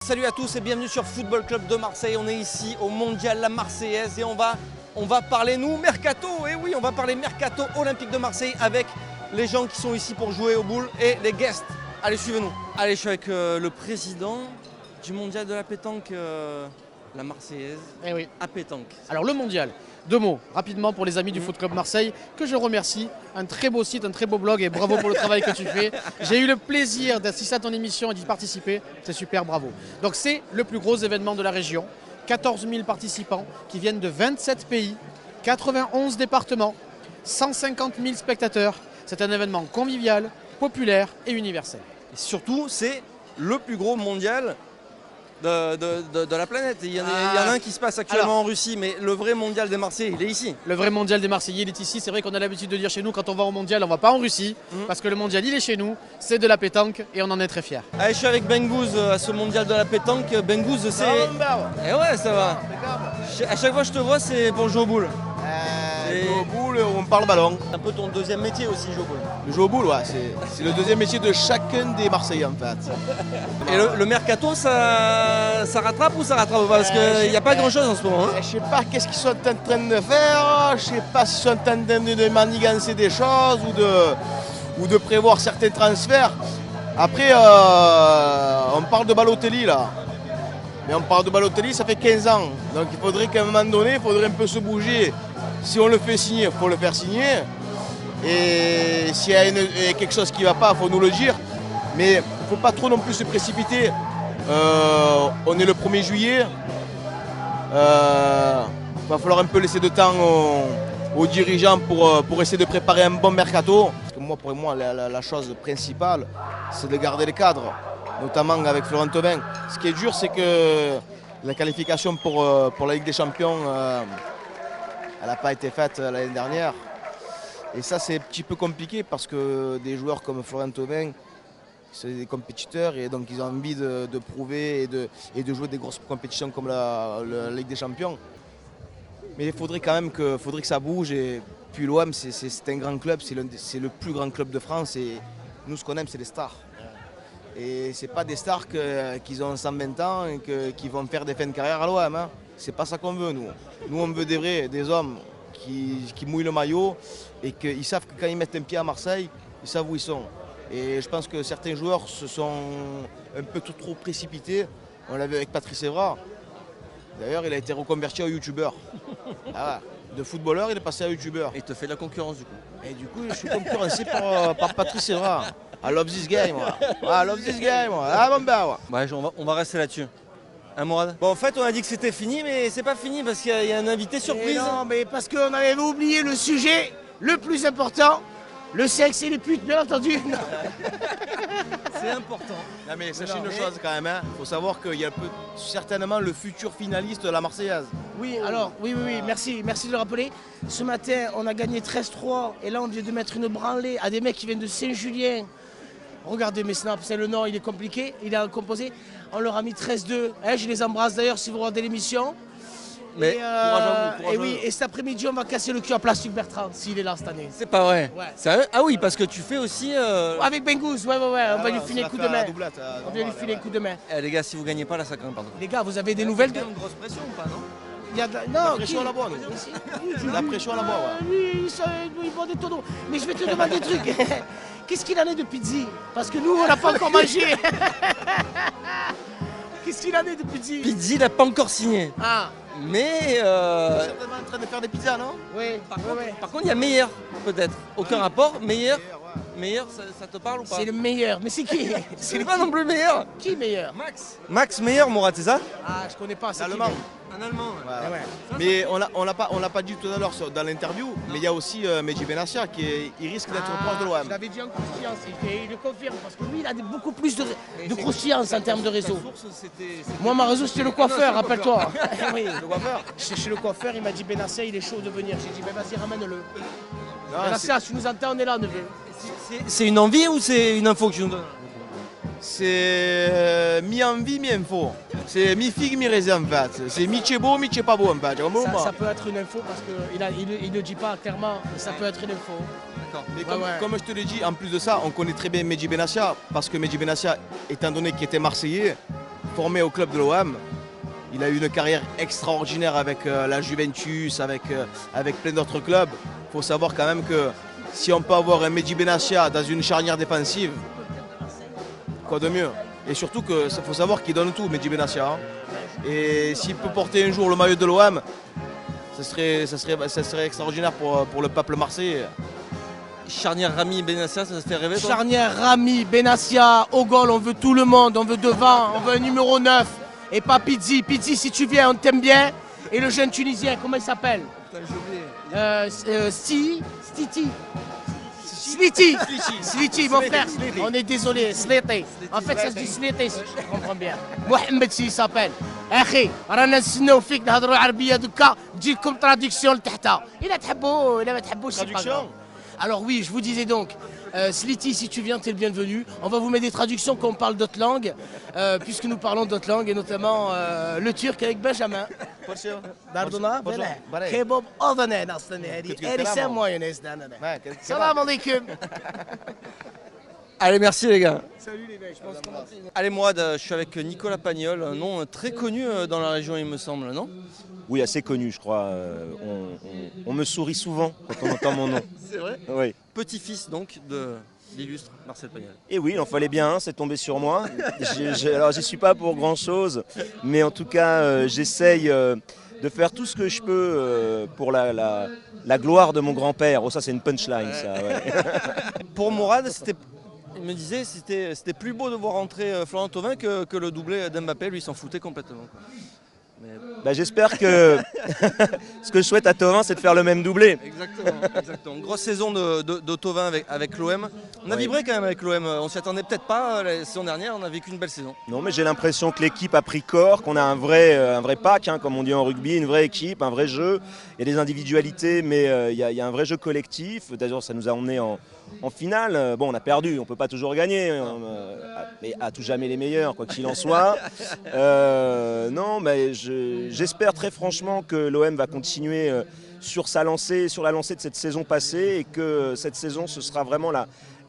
Salut à tous et bienvenue sur Football Club de Marseille. On est ici au Mondial La Marseillaise et on va parler, nous, Mercato. Et oui, on va parler Mercato Olympique de Marseille avec les gens qui sont ici pour jouer au boule et les guests. Allez, suivez-nous. Allez, je suis avec le président du Mondial de la pétanque, la Marseillaise. Eh oui. À pétanque. Alors le Mondial, deux mots rapidement pour les amis du Foot Club Marseille que je remercie. Un très beau site, un très beau blog et bravo pour le travail que tu fais. J'ai eu le plaisir d'assister à ton émission et d'y participer. C'est super, bravo. Donc c'est le plus gros événement de la région. 14 000 participants qui viennent de 27 pays, 91 départements, 150 000 spectateurs. C'est un événement convivial, populaire et universel. Et surtout, c'est le plus gros mondial de la planète. Il y en a un qui se passe actuellement en Russie, mais le vrai mondial des Marseillais, il est ici. Le vrai mondial des Marseillais, il est ici. C'est vrai qu'on a l'habitude de dire chez nous, quand on va au mondial, on ne va pas en Russie, parce que le mondial, il est chez nous, c'est de la pétanque et on en est très fiers. Allez, je suis avec Bengouz à ce mondial de la pétanque. Bengouz, c'est... Eh ouais, ça va. À chaque fois que je te vois, c'est pour jouer au boule. Jouer au boule, on parle ballon. C'est un peu ton deuxième métier aussi, jouer au boule. Le jeu au boule, ouais, c'est le deuxième métier de chacun des Marseillais en fait. Et le mercato, ça rattrape ou ça rattrape pas? Parce qu'il n'y a pas grand chose en ce moment. Je sais pas qu'est-ce qu'ils sont en train de faire, je sais pas s'ils sont en train de manigancer des choses ou de prévoir certains transferts. Après, on parle de Balotelli là. Mais on parle de Balotelli, ça fait 15 ans. Donc il faudrait qu'à un moment donné, il faudrait un peu se bouger. Si on le fait signer, il faut le faire signer. Et s'il y a quelque chose qui ne va pas, il faut nous le dire. Mais il ne faut pas trop non plus se précipiter. On est le 1er juillet. Il va falloir un peu laisser de temps aux dirigeants pour essayer de préparer un bon mercato. Parce que pour moi, la chose principale, c'est de garder les cadres, notamment avec Florent Thauvin. Ce qui est dur, c'est que la qualification pour la Ligue des Champions, elle n'a pas été faite l'année dernière. Et ça, c'est un petit peu compliqué parce que des joueurs comme Florent Thauvin, c'est des compétiteurs et donc ils ont envie de prouver et de jouer des grosses compétitions comme la Ligue des Champions. Mais il faudrait quand même que ça bouge. Et puis l'OM, c'est un grand club, c'est le plus grand club de France. Et nous, ce qu'on aime, c'est les stars. Et ce n'est pas des stars qui ont 120 ans et qui vont faire des fins de carrière à l'OM. Hein. C'est pas ça qu'on veut, nous. Nous, on veut des hommes qui mouillent le maillot et qui savent que quand ils mettent un pied à Marseille, ils savent où ils sont. Et je pense que certains joueurs se sont un peu trop précipités. On l'a vu avec Patrice Evra. D'ailleurs, il a été reconverti en youtubeur. Ah, de footballeur, il est passé à youtubeur. Et il te fait de la concurrence du coup. Et du coup, je suis concurrencé par Patrice Evra. I love this guy, moi. I love this guy, moi. Ah, bon, bah, ouais. Ouais, on va rester là-dessus. Hein, Mourad? Bon, en fait, on a dit que c'était fini, mais c'est pas fini parce qu'il y a un invité surprise. Non, mais parce qu'on avait oublié le sujet le plus important, le sexe et les putes, bien entendu. C'est important. Non, mais sachez une chose quand même, il faut savoir qu'il y a certainement le futur finaliste de la Marseillaise. Oui, alors, oui, merci de le rappeler. Ce matin, on a gagné 13-3 et là, on vient de mettre une branlée à des mecs qui viennent de Saint-Julien. Regardez mes snaps, c'est le nom, il est compliqué, il est composé. On leur a mis 13-2. Hein, je les embrasse d'ailleurs si vous regardez l'émission. Mais et oui, et cet après-midi, on va casser le cul à Place Luc Bertrand, s'il est là cette année. c'est pas vrai. Ouais. Sérieux? Ah oui, parce que tu fais aussi. Avec Bengouz, ouais, on va lui filer un coup de main. On va lui filer un coup de main. Eh, les gars, si vous gagnez pas là, ça craint, pardon. Les gars, vous avez des nouvelles Il y a une grosse pression ou pas, non? Il y a La pression à la bois, nous. La pression à la bois, ouais. Oui, ils vendent des tonneaux. Mais je vais te demander un truc. Qu'est-ce qu'il en est de Pizzi? Parce que nous, on n'a pas encore mangé. Qu'est-ce qu'il en est de Pizzi? Pizzi n'a pas encore signé. Ah, Mais. Il est certainement en train de faire des pizzas, non? oui. Par contre, il y a meilleur, peut-être. Aucun rapport, meilleur. Meilleur, ça te parle ou pas? C'est le meilleur. Mais c'est qui? C'est pas non plus meilleur. Qui meilleur? Max Meyer, Mourad, c'est ça? Ah, je connais pas. C'est qui, L'allemand. Un Allemand. Ouais, ouais. ouais. Mais on l'a pas dit tout à l'heure dans l'interview, mais il y a aussi Mehdi Benassia il risque d'être proche de Je l'OM. l'avais dit en croustillance, et il le confirme, parce que lui, il a beaucoup plus de croustillance en termes de réseau. Moi, ma réseau, c'était le coiffeur, rappelle-toi. Oui, le coiffeur. Chez le coiffeur, il m'a dit Benassia, il est chaud de venir. J'ai dit, ben vas-y, ramène-le. Benassia, si tu nous entends, on est là, neveu. C'est une envie ou c'est une info que tu nous donnes? C'est mi-envie, mi-info. C'est mi-figue, mi-raisin en fait. C'est mi-c'est-beau, mi-c'est pas beau en fait. Ça peut être une info parce qu'il ne dit pas clairement, mais ça peut être une info. D'accord. Mais Ouais. comme je te l'ai dit, en plus de ça, on connaît très bien Mehdi Benassia parce que Mehdi Benassia, étant donné qu'il était marseillais, formé au club de l'OM. Il a eu une carrière extraordinaire avec la Juventus, avec plein d'autres clubs. Il faut savoir quand même que si on peut avoir un Mehdi Benassia dans une charnière défensive, quoi de mieux? Et surtout qu'il faut savoir qu'il donne tout, Mehdi Benassia. Hein. Et s'il peut porter un jour le maillot de l'OM, ça serait extraordinaire pour le peuple marseillais. Charnière Rami Benassia, ça se fait rêver toi? Charnière Rami, Benassia, au goal, on veut tout le monde, on veut devant, on veut un numéro 9. Et pas Pizzi. Pizzi, si tu viens, on t'aime bien. Et le jeune Tunisien, comment il s'appelle? Sliti, mon frère. On est désolé, Sliti. En fait, ça se dit Sliti, si tu comprends bien. Mohamed, si il s'appelle. اخي رانا نستناو فيك نهضروا العربيه دوكا تجيكم تراديكسيون لتحتها الا تحبوا الا ما تحبوش سي با grave. Alors oui, je vous disais donc, Sliti, si tu viens, tu es le bienvenu. On va vous mettre des traductions quand on parle d'autres langues, puisque nous parlons d'autres langues, et notamment le turc avec Benjamin. Dardona, Kebab Odane, Erissem Moyenes, Salam alaikum. Allez, merci les gars. Salut les mecs, je pense qu'on a fait. Allez, Mourad, je suis avec Nicolas Pagnol, un nom très connu dans la région, il me semble, non? Oui, assez connu, je crois. On me sourit souvent quand on entend mon nom. C'est vrai? Oui. Petit-fils donc de l'illustre Marcel Pagnol. Et oui, il en fallait bien, c'est tombé sur moi. Alors, j'y suis pas pour grand-chose, mais en tout cas, j'essaye de faire tout ce que je peux pour la gloire de mon grand-père. Oh, ça, c'est une punchline, ça. Ouais. Pour Mourad, il me disait que c'était plus beau de voir entrer Florent Thauvin que le doublé d'Mbappé. Lui, il s'en foutait complètement. Quoi. Bah, j'espère que ce que je souhaite à Thauvin, c'est de faire le même doublé. Exactement. Grosse saison de Thauvin avec l'OM. On a vibré quand même avec l'OM. On s'y attendait peut-être pas. La saison dernière, on a vécu une belle saison. Non, mais j'ai l'impression que l'équipe a pris corps, qu'on a un vrai pack, hein, comme on dit en rugby, une vraie équipe, un vrai jeu. Il y a des individualités, mais il y a un vrai jeu collectif. D'ailleurs, ça nous a emmenés en finale. Bon, on a perdu, on ne peut pas toujours gagner, mais à tout jamais les meilleurs, quoi qu'il en soit. Non, mais j'espère très franchement que l'OM va continuer sur la lancée de cette saison passée, et que cette saison, ce sera vraiment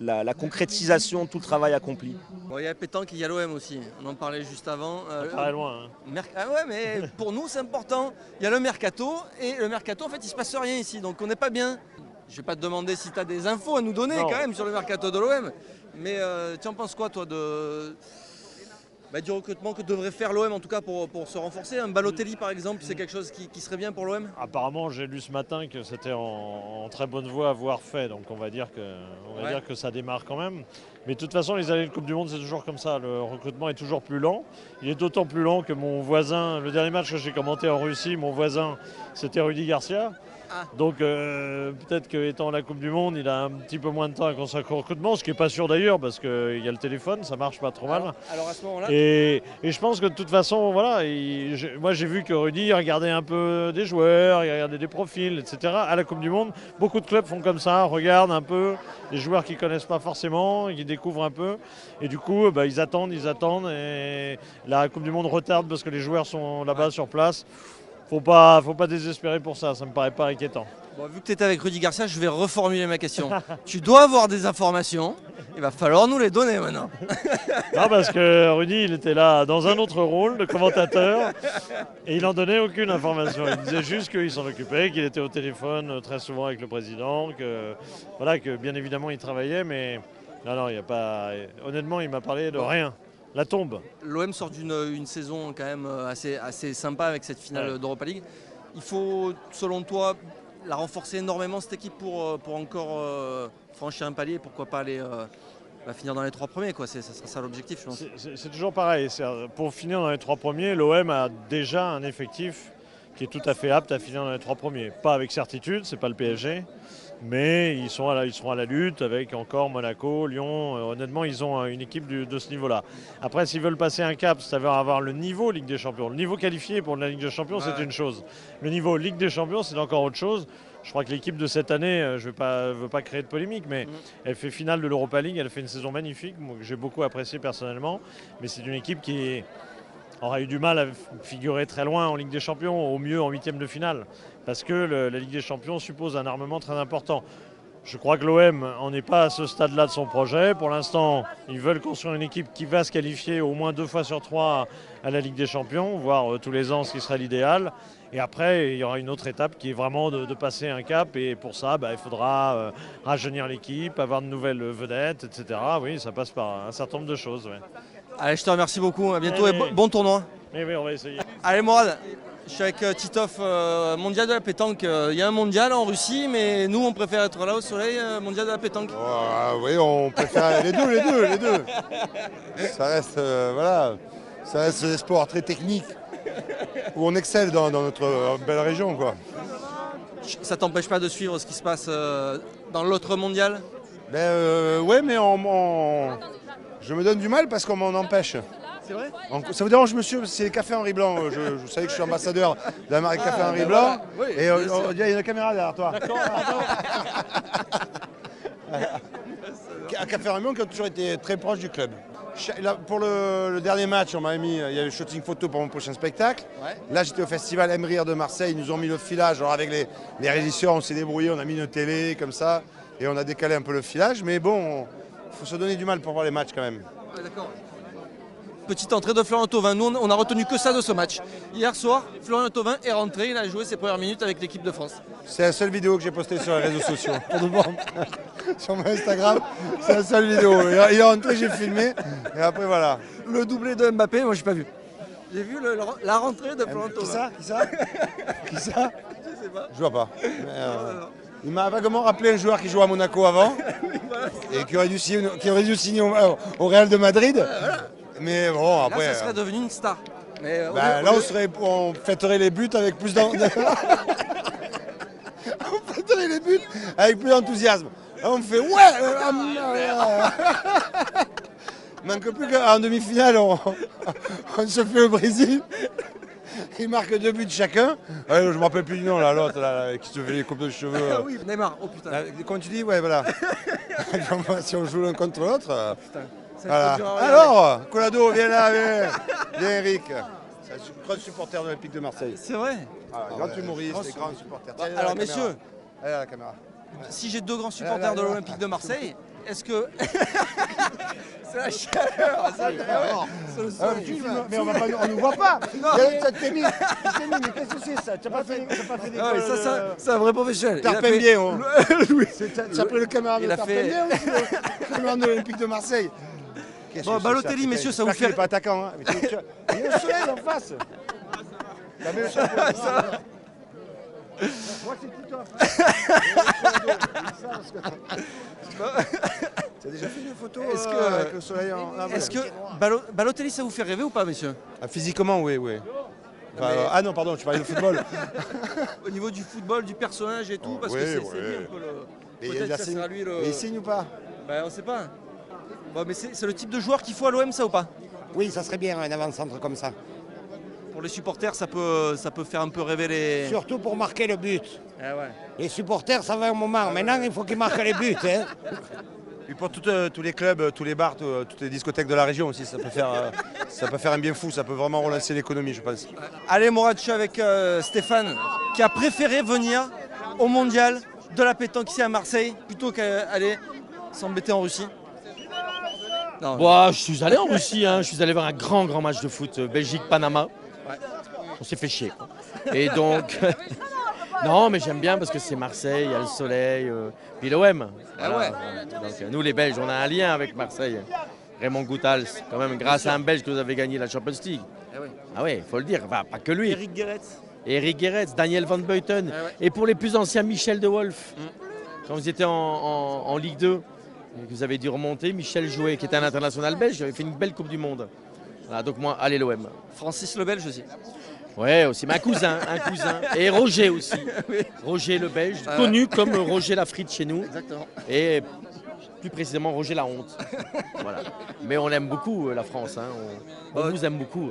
la concrétisation de tout le travail accompli. Bon, il y a Pétanque, il y a l'OM aussi. On en parlait juste avant. Très loin. Hein. Ah ouais, mais pour nous, c'est important. Il y a le mercato, et le mercato, en fait, il ne se passe rien ici, donc on n'est pas bien. Je ne vais pas te demander si tu as des infos à nous donner quand même sur le mercato de l'OM. Mais tu en penses quoi, toi, du recrutement que devrait faire l'OM, en tout cas pour se renforcer? Un Balotelli, par exemple, c'est quelque chose qui serait bien pour l'OM? Apparemment, j'ai lu ce matin que c'était en très bonne voie à avoir fait. Donc on va dire que ça démarre quand même. Mais de toute façon, les années de Coupe du Monde, c'est toujours comme ça. Le recrutement est toujours plus lent. Il est d'autant plus lent que mon voisin, le dernier match que j'ai commenté en Russie, mon voisin, c'était Rudy Garcia. Donc peut-être qu'étant la Coupe du Monde, il a un petit peu moins de temps à consacrer au recrutement, ce qui n'est pas sûr d'ailleurs, parce qu'il y a le téléphone, ça marche pas trop mal. Alors à ce moment-là, et je pense que de toute façon, voilà, moi j'ai vu que Rudy regardait un peu des joueurs, il regardait des profils, etc. À la Coupe du Monde, beaucoup de clubs font comme ça, regardent un peu les joueurs qu'ils ne connaissent pas forcément, qu'ils découvrent un peu. Et du coup, ils attendent, et la Coupe du Monde retarde parce que les joueurs sont là-bas sur place. Faut pas désespérer pour ça me paraît pas inquiétant. Bon, vu que tu étais avec Rudy Garcia, je vais reformuler ma question. Tu dois avoir des informations, il va falloir nous les donner maintenant. Non, parce que Rudy, il était là dans un autre rôle de commentateur et il n'en donnait aucune information. Il disait juste qu'il s'en occupait, qu'il était au téléphone très souvent avec le président, que bien évidemment il travaillait, mais non, il n'y a pas. Honnêtement, il m'a parlé de rien. La tombe. L'OM sort d'une saison quand même assez sympa avec cette finale d'Europa League. Il faut, selon toi, la renforcer énormément cette équipe pour encore franchir un palier et pourquoi pas aller finir dans les 3 premiers. Ça sera ça l'objectif, je pense. C'est toujours pareil. Pour finir dans les 3 premiers, l'OM a déjà un effectif qui est tout à fait apte à finir dans les 3 premiers. Pas avec certitude, c'est pas le PSG. Mais ils seront à la lutte avec encore Monaco, Lyon. Honnêtement, ils ont une équipe de ce niveau-là. Après, s'ils veulent passer un cap, c'est-à-dire avoir le niveau Ligue des Champions. Le niveau qualifié pour la Ligue des Champions, c'est une chose. Le niveau Ligue des Champions, c'est encore autre chose. Je crois que l'équipe de cette année, je ne veux pas créer de polémique, mais elle fait finale de l'Europa League. Elle fait une saison magnifique, que j'ai beaucoup appréciée personnellement. Mais c'est une équipe qui aura eu du mal à figurer très loin en Ligue des Champions, au mieux en 8e de finale. Parce que la Ligue des Champions suppose un armement très important. Je crois que l'OM n'en est pas à ce stade-là de son projet. Pour l'instant, ils veulent construire une équipe qui va se qualifier au moins 2 fois sur 3 à la Ligue des Champions, voire tous les ans, ce qui serait l'idéal. Et après, il y aura une autre étape qui est vraiment de passer un cap. Et pour ça, il faudra rajeunir l'équipe, avoir de nouvelles vedettes, etc. Oui, ça passe par un certain nombre de choses. Ouais. Allez, je te remercie beaucoup. À bientôt et bon tournoi. Oui, on va essayer. Allez, Morad. Je suis avec Titov, mondial de la pétanque. Il y a un mondial en Russie, mais nous, on préfère être là au soleil, mondial de la pétanque. Oui, on préfère les deux. Ça reste, ça reste des sports très techniques où on excelle dans notre belle région, quoi. Ça t'empêche pas de suivre ce qui se passe dans l'autre mondial? Oui, mais je me donne du mal parce qu'on m'en empêche. C'est vrai? Ça vous dérange, monsieur? C'est Café Henri Blanc. Je savais que je suis ambassadeur de la marque Café Henri Blanc. Oui, et il y a une caméra derrière toi. D'accord. Café Henri Blanc qui a toujours été très proche du club. Là, pour le dernier match, on m'avait mis, il y avait le shooting photo pour mon prochain spectacle. Ouais. Là, j'étais au festival Emrire de Marseille. Ils nous ont mis le filage. Alors avec les régisseurs, on s'est débrouillé. On a mis une télé comme ça et on a décalé un peu le filage. Mais bon, il faut se donner du mal pour voir les matchs quand même. Ouais, d'accord. Petite entrée de Florian Thauvin. Nous, on a retenu que ça de ce match. Hier soir, Florian Thauvin est rentré. Il a joué ses premières minutes avec l'équipe de France. C'est la seule vidéo que j'ai postée sur les réseaux sociaux. Sur mon Instagram, c'est la seule vidéo. Il est rentré, j'ai filmé. Et après, voilà. Le doublé de Mbappé, moi, j'ai pas vu. J'ai vu la rentrée de Florian Thauvin. Qui ça Je sais pas. Je vois pas. Il m'a vaguement rappelé un joueur qui jouait à Monaco avant et qui aurait dû signer au Real de Madrid. Mais bon, après. Là, ça serait devenu une star. Mais, là, on fêterait les buts avec plus d'enthousiasme. On fêterait les buts avec plus d'enthousiasme. On fait ouais. Manque plus qu'en demi-finale, on se fait au Brésil. Ils marquent 2 buts chacun. Je ne me rappelle plus du nom, l'autre qui se fait les coupes de cheveux. Ah oui, Neymar, oh putain. Comment tu dis? Ouais, voilà. Si on joue l'un contre l'autre. Putain. Voilà. Alors, Colado, viens là, viens Eric. C'est un grand supporter de l'Olympique de Marseille. C'est vrai. Grand humoriste et grand supporter. Tiens, alors messieurs, allez à la caméra. Si j'ai 2 grands supporters de l'Olympique de Marseille, est-ce que... C'est la chaleur, mais on ne nous voit pas. Ça t'est mis, mais qu'est-ce que c'est ça? Tu n'as pas fait d'école. C'est un vrai professionnel. Tarpin bien. Tu as pris le caméraman de Tarpin bien ou le caméraman de l'Olympique de Marseille? Bon, Balotelli, messieurs, ça vous fait... Il n'est pas attaquant. Il y a le soleil en face. Tu as mis le soleil. Moi, c'est Tu as déjà fait une photo avec le soleil en... Est-ce que Balotelli, ça vous fait rêver ou pas, messieurs? Physiquement, oui. Ah non, pardon, tu parlais de football. Au niveau du football, du personnage et tout, parce que c'est lui un peu le... Peut-être que ça sera lui le... Et il signe ou pas? On sait pas. Bon, mais c'est le type de joueur qu'il faut à l'OM, ça ou pas? Oui, ça serait bien un avant-centre comme ça. Pour les supporters, ça peut faire un peu rêver les... Surtout pour marquer le but. Ah ouais. Les supporters, ça va un moment. Maintenant, il faut qu'ils marquent les buts. Hein. Et pour tous les clubs, tous les bars, toutes les discothèques de la région aussi, ça peut faire un bien fou, ça peut vraiment relancer l'économie, je pense. Allez, Morad, je suis avec Stéphane, qui a préféré venir au mondial de la pétanque ici à Marseille, plutôt qu'aller s'embêter en Russie. Non, bon, je suis allé en Russie, je suis allé voir un grand match de foot, Belgique-Panama. Ouais. On s'est fait chier. Et donc, non, mais j'aime bien parce que c'est Marseille, il y a le soleil, puis l'OM. Voilà. Ouais. Donc, nous, les Belges, on a un lien avec Marseille. Raymond Goethals, quand même, grâce à un Belge que vous avez gagné la Champions League. Ah oui, il faut le dire, enfin, pas que lui. Eric Gerets, Daniel Van Buiten. Ah ouais. Et pour les plus anciens, Michel De Wolf. Quand vous étiez en Ligue 2, vous avez dû remonter, Michel Jouet, qui était un international belge, avait fait une belle Coupe du Monde. Voilà, donc moi, allez l'OM. Francis le Belge aussi. Ouais, aussi, mais un cousin. Et Roger aussi. Oui. Roger le Belge, connu comme Roger Lafrite chez nous. Exactement. Et plus précisément Roger la honte. Voilà. Mais on aime beaucoup la France, hein. On vous aime beaucoup.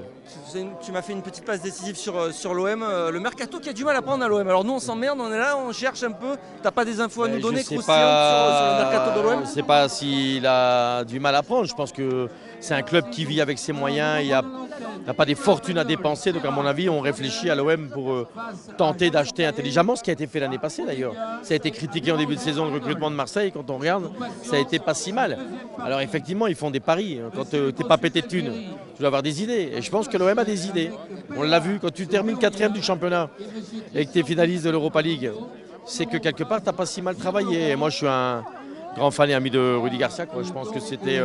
Tu m'as fait une petite passe décisive sur l'OM. Le mercato qui a du mal à prendre à l'OM. Alors nous on s'emmerde, on est là, on cherche un peu. T'as pas des infos à nous donner croustillantes sur le mercato de l'OM? Je ne sais pas s'il a du mal à prendre. Je pense que c'est un club qui vit avec ses moyens. Il n'y a pas des fortunes à dépenser. Donc à mon avis, on réfléchit à l'OM pour tenter d'acheter intelligemment, ce qui a été fait l'année passée d'ailleurs. Ça a été critiqué en début de saison, le recrutement de Marseille. Quand on regarde, ça a été pas si mal. Alors effectivement, ils font des paris. Quand tu n'es pas pété de thunes, tu dois avoir des idées. Et je pense que l'OM a des idées. On l'a vu, quand tu termines 4e du championnat et que tu es finaliste de l'Europa League, c'est que quelque part, tu n'as pas si mal travaillé. Et moi, je suis un grand fan et ami de Rudy Garcia, quoi. Je pense que c'était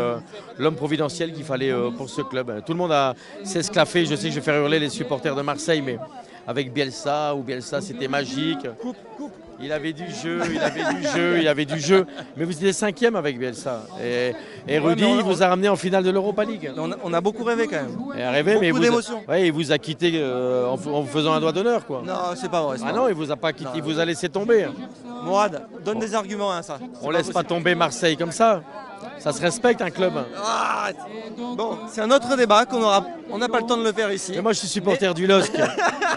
l'homme providentiel qu'il fallait pour ce club. Tout le monde s'est esclaffé. Je sais que je vais faire hurler les supporters de Marseille, mais avec Bielsa, c'était magique. Il avait du jeu, il avait du jeu. Mais vous étiez 5e avec Bielsa. Et Rudy, il vous a ramené en finale de l'Europa League. On a beaucoup rêvé quand même. Et a rêvé, mais il vous a quitté en vous faisant un doigt d'honneur, quoi. Non, c'est pas vrai. Non, il vous a pas quitté, il vous a laissé tomber. Mourad, donne des arguments à ça. On laisse pas tomber Marseille comme ça. Ça se respecte un club. Bon, c'est un autre débat on n'a pas le temps de le faire ici. Mais moi je suis supporter du LOSC.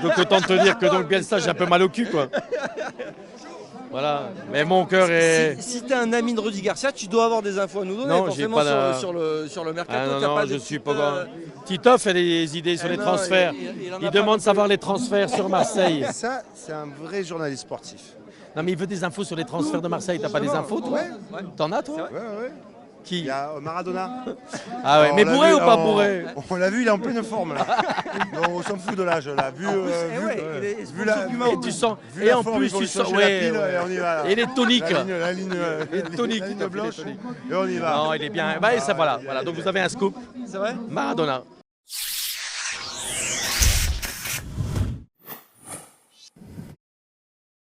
Donc autant te dire que donc Bielsa, j'ai un peu mal au cul, quoi. Voilà, mais mon cœur est... Si tu es un ami de Rudy Garcia, tu dois avoir des infos à nous donner, non, forcément pas sur le mercato. Non, je suis pas... Tito fait des idées sur les transferts. Il demande de savoir les transferts sur Marseille. Ça, c'est un vrai journaliste sportif. Non, mais il veut des infos sur les transferts de Marseille. T'as pas des infos, toi? Ouais. T'en as, toi? Ouais. Qui? Il y a Maradona. Ah ouais, mais bourré ou pas bourré? On l'a vu, il est en pleine forme là. Non, on s'en fout de l'âge là. Vu la en forme, plus, il faut tu lui sens. changer la pile et on y va. Là. Et les toniques. La ligne blanche. Et on y va. Non, il est bien. Bah, ça, voilà. Donc vous avez un scoop. C'est vrai? Maradona.